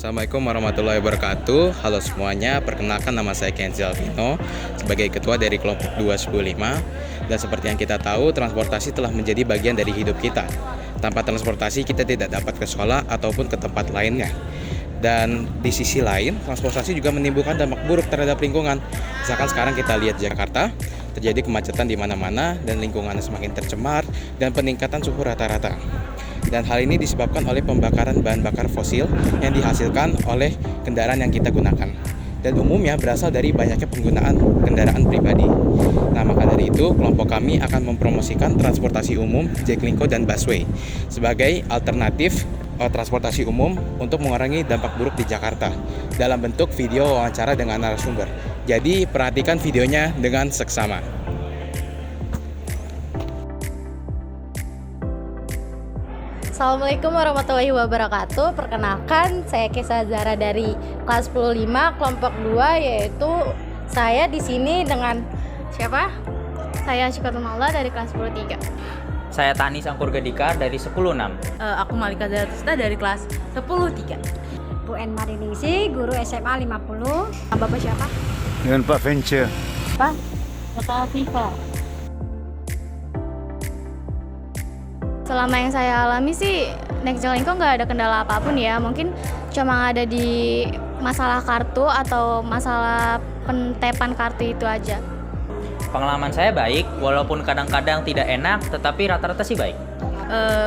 Assalamualaikum warahmatullahi wabarakatuh. Halo semuanya, perkenalkan nama saya Kenzi Alvino sebagai ketua dari kelompok 215. Dan seperti yang kita tahu, transportasi telah menjadi bagian dari hidup kita. Tanpa transportasi kita tidak dapat ke sekolah ataupun ke tempat lainnya. Dan di sisi lain, transportasi juga menimbulkan dampak buruk terhadap lingkungan. Misalkan sekarang kita lihat Jakarta, terjadi kemacetan di mana-mana dan lingkungannya semakin tercemar dan peningkatan suhu rata-rata. Dan hal ini disebabkan oleh pembakaran bahan bakar fosil yang dihasilkan oleh kendaraan yang kita gunakan. Dan umumnya berasal dari banyaknya penggunaan kendaraan pribadi. Nah, maka dari itu kelompok kami akan mempromosikan transportasi umum, Jaklingko dan busway sebagai alternatif transportasi umum untuk mengurangi dampak buruk di Jakarta dalam bentuk video wawancara dengan narasumber. Jadi perhatikan videonya dengan seksama. Assalamualaikum warahmatullahi wabarakatuh. Perkenalkan, saya Kesa Zara dari kelas 10-5 kelompok 2, yaitu saya di sini dengan siapa? Saya Syukatul Maula dari kelas 10-3. Saya Tani Sangkur Gedika dari 10-6. Aku Malika Zaratista dari kelas 10-3. Bu N Marinisi, guru SMA 50. Bapak siapa? Dengan Pak Vence. Pak Viva. Selama yang saya alami sih, naik Jaklingko nggak ada kendala apapun ya. Mungkin cuma ada di masalah kartu atau masalah pentepan kartu itu aja. Pengalaman saya baik, walaupun kadang-kadang tidak enak, tetapi rata-rata sih baik.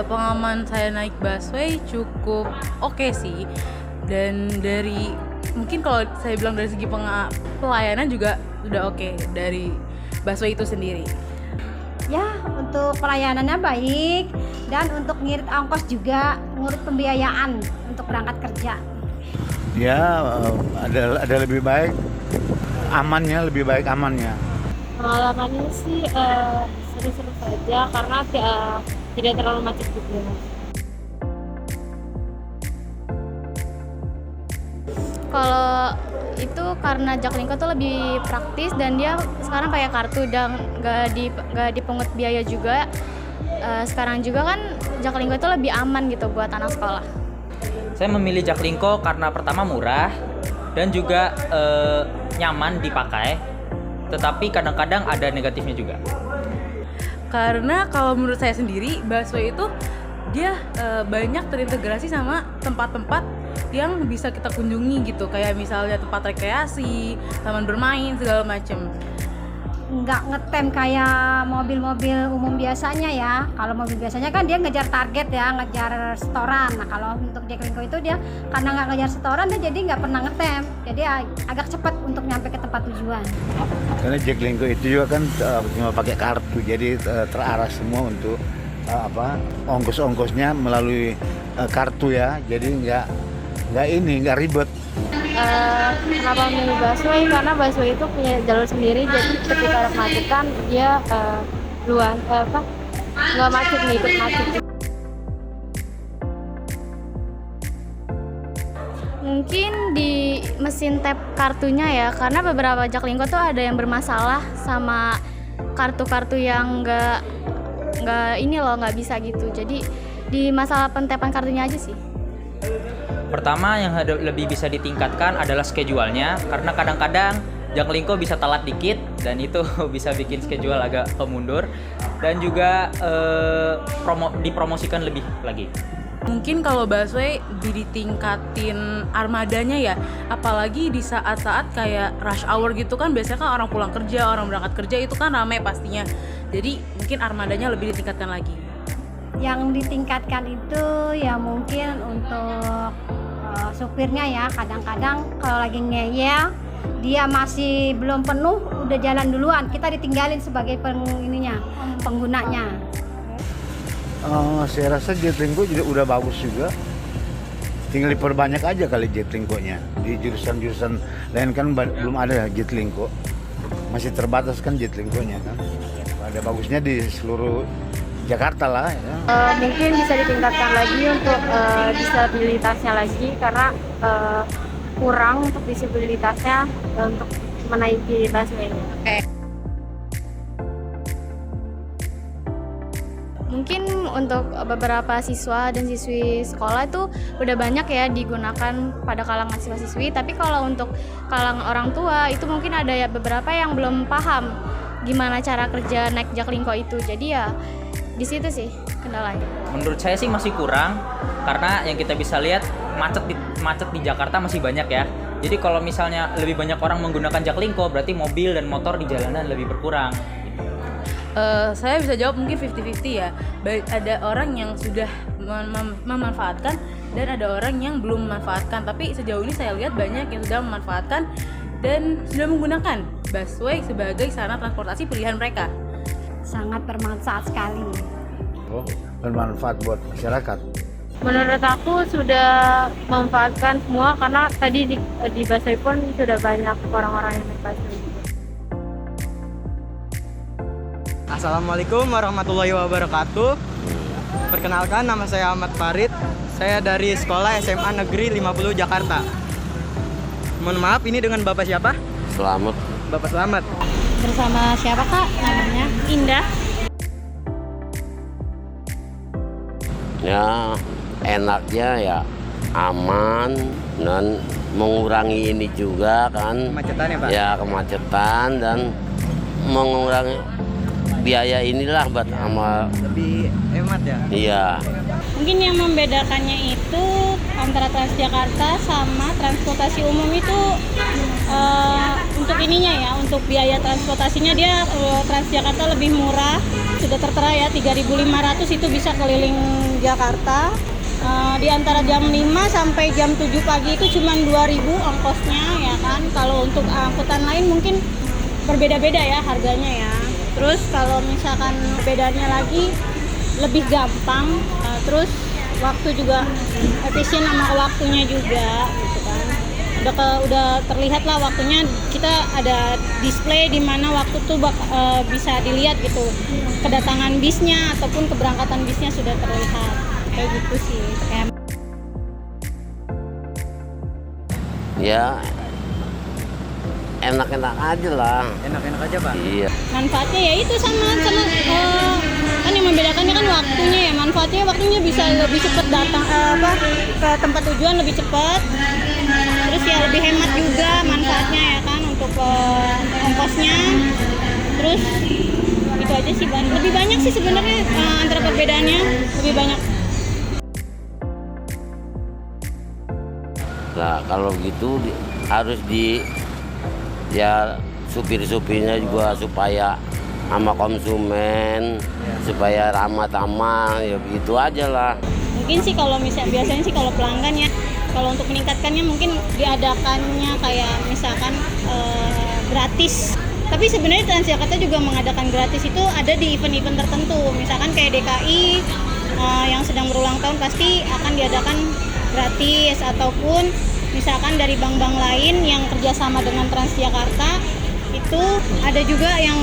Pengalaman saya naik busway cukup oke sih. Dan dari, mungkin kalau saya bilang dari segi pelayanan juga sudah oke dari busway itu sendiri. Ya, untuk pelayanannya baik dan untuk ngirit ongkos juga, ngurut pembiayaan untuk berangkat kerja. Ya, ada lebih baik amannya, Pengalamannya sih seru-seru saja karena tidak terlalu macet juga. Kalau itu karena Jaklingko tuh lebih praktis dan dia sekarang pakai kartu dan nggak dipungut biaya juga. Sekarang juga kan Jaklingko itu lebih aman gitu buat anak sekolah. Saya memilih Jaklingko karena pertama murah dan juga nyaman dipakai, tetapi kadang-kadang ada negatifnya juga. Karena kalau menurut saya sendiri, busway itu dia banyak terintegrasi sama tempat-tempat yang bisa kita kunjungi gitu, kayak misalnya tempat rekreasi, taman bermain, segala macam. Nggak ngetem kayak mobil-mobil umum biasanya ya. Kalau mobil biasanya kan dia ngejar target ya, ngejar setoran. Nah, kalau untuk Jaklingko itu dia karena nggak ngejar setoran, dia jadi nggak pernah ngetem. Jadi agak cepat untuk nyampe ke tempat tujuan. Karena Jaklingko itu juga kan cuma pakai kartu, jadi terarah semua untuk ongkos-ongkosnya melalui kartu ya. Jadi nggak ribet. Kenapa memilih busway? Karena busway itu punya jalur sendiri, jadi ketika ada kemacetan dia nggak macet, nggak ikut macet. Mungkin di mesin tap kartunya ya, karena beberapa Jaklingko tuh ada yang bermasalah sama kartu-kartu yang nggak bisa gitu. Jadi di masalah pentepan kartunya aja sih. Pertama yang lebih bisa ditingkatkan adalah schedule-nya, karena kadang-kadang Jaklingko bisa telat dikit dan itu bisa bikin schedule agak kemundur, dan juga dipromosikan lebih lagi. Mungkin kalau busway ditingkatin armadanya ya, apalagi di saat-saat kayak rush hour gitu kan, biasanya kan orang pulang kerja, orang berangkat kerja itu kan ramai pastinya. Jadi mungkin armadanya lebih ditingkatkan lagi. Yang ditingkatkan itu ya mungkin untuk supirnya ya. Kadang-kadang kalau lagi ngeyel dia masih belum penuh udah jalan duluan, kita ditinggalin sebagai penggunanya. Saya rasa Jaklingko juga udah bagus juga. Tinggal diperbanyak aja kali Jaklingko-nya. Di jurusan-jurusan lain kan belum ada Jaklingko. Masih terbatas kan Jaklingko-nya kan. Ada bagusnya di seluruh Jakarta lah ya. Mungkin bisa ditingkatkan lagi untuk disabilitasnya lagi, karena kurang untuk disabilitasnya untuk menaiki busway. mungkin untuk beberapa siswa dan siswi sekolah itu udah banyak ya digunakan pada kalangan siswa-siswi, tapi kalau untuk kalangan orang tua itu mungkin ada ya beberapa yang belum paham gimana cara kerja naik Jaklingko itu. Jadi ya di situ sih kendalanya. Menurut saya sih masih kurang, karena yang kita bisa lihat macet di Jakarta masih banyak ya. Jadi kalau misalnya lebih banyak orang menggunakan Jaklingko, berarti mobil dan motor di jalanan lebih berkurang. Saya bisa jawab mungkin 50-50 ya. Baik, ada orang yang sudah memanfaatkan dan ada orang yang belum memanfaatkan. Tapi sejauh ini saya lihat banyak yang sudah memanfaatkan dan sudah menggunakan busway sebagai sarana transportasi pilihan mereka. Sangat bermanfaat sekali. Oh, bermanfaat buat masyarakat. Menurut aku sudah memanfaatkan semua karena tadi di busway pun sudah banyak orang-orang yang naik busway. Assalamualaikum warahmatullahi wabarakatuh. Perkenalkan, nama saya Ahmad Farid. Saya dari sekolah SMA Negeri 50 Jakarta. Mohon maaf, ini dengan Bapak siapa? Selamat. Bapak Selamat. Bersama siapa Kak namanya? Indah. Ya, enaknya ya aman dan mengurangi ini juga kan. Kemacetan ya Pak? Ya, kemacetan dan mengurangi biaya inilah buat amal. Lebih hemat ya? Iya. Mungkin yang membedakannya itu antara Transjakarta sama transportasi umum itu untuk ininya ya, untuk biaya transportasinya dia Transjakarta lebih murah, sudah tertera ya 3.500 itu bisa keliling Jakarta. Di antara jam 5 sampai jam 7 pagi itu cuma 2.000 ongkosnya ya kan. Kalau untuk angkutan lain mungkin berbeda-beda ya harganya ya. Terus kalau misalkan bedanya lagi lebih gampang, terus waktu juga efisien sama waktunya juga gitu kan. Udah terlihat lah waktunya, kita ada display di mana waktu tuh bisa dilihat gitu. Kedatangan bisnya ataupun keberangkatan bisnya sudah terlihat. Kayak gitu sih. Ya, enak-enak aja lah. Enak-enak aja Pak? Iya. Manfaatnya ya itu sama kan yang membedakannya kan waktunya ya. Manfaatnya waktunya bisa lebih cepat datang ke tempat tujuan lebih cepat. Terus ya lebih hemat juga manfaatnya ya kan untuk ongkosnya. Terus itu aja sih lebih banyak sih sebenarnya antara perbedaannya lebih banyak. Nah, kalau gitu harus ya supir-supirnya juga supaya sama konsumen, supaya ramah-tamah, ya begitu aja lah. Mungkin sih kalau biasanya sih kalau pelanggan ya, kalau untuk meningkatkannya mungkin diadakannya kayak misalkan gratis. Tapi sebenarnya Transjakarta juga mengadakan gratis itu ada di event-event tertentu, misalkan kayak DKI yang sedang berulang tahun pasti akan diadakan gratis, ataupun misalkan dari bank-bank lain yang kerjasama dengan Transjakarta itu ada juga yang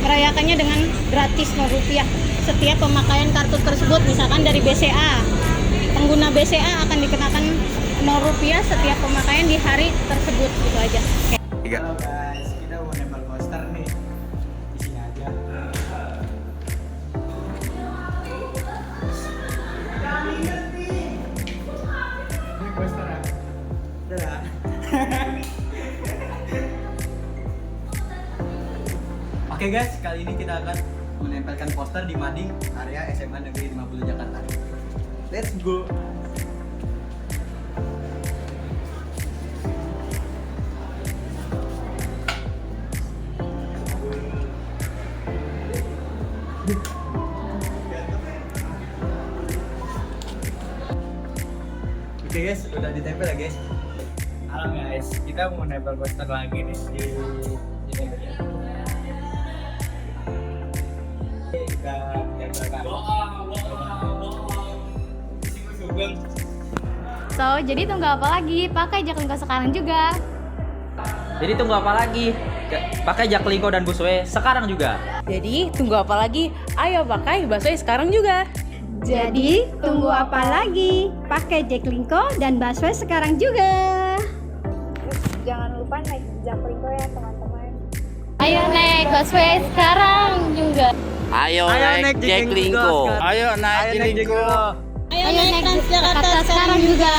merayakannya dengan gratis Rp0 setiap pemakaian kartu tersebut. Misalkan dari BCA, pengguna BCA akan dikenakan Rp0 setiap pemakaian di hari tersebut, gitu aja. Halo guys, kita mau nempel poster nih. Di sini aja. Ini poster ya? Udah. Oke guys, kali ini kita akan menempelkan poster di mading area SMA Negeri 50 Jakarta. Let's go. Oke guys, udah ditempel ya guys. Halo guys, kita mau nempel poster lagi nih di sini ya. Kita tempelkan. So, jadi tunggu apa lagi? Pakai Jaklingko sekarang juga. Jadi tunggu apa lagi? Pakai Jaklingko dan busway sekarang juga. Jadi tunggu apa lagi? Ayo pakai busway sekarang juga. Jadi tunggu apa lagi? Pakai Jaklingko dan busway sekarang juga. Jangan lupa naik Jaklingko ya teman-teman. Ayo naik busway sekarang juga. Ayo naik Jaklingko. Ayo naik Jaklingko. Ayo naik Transjakarta sekarang juga.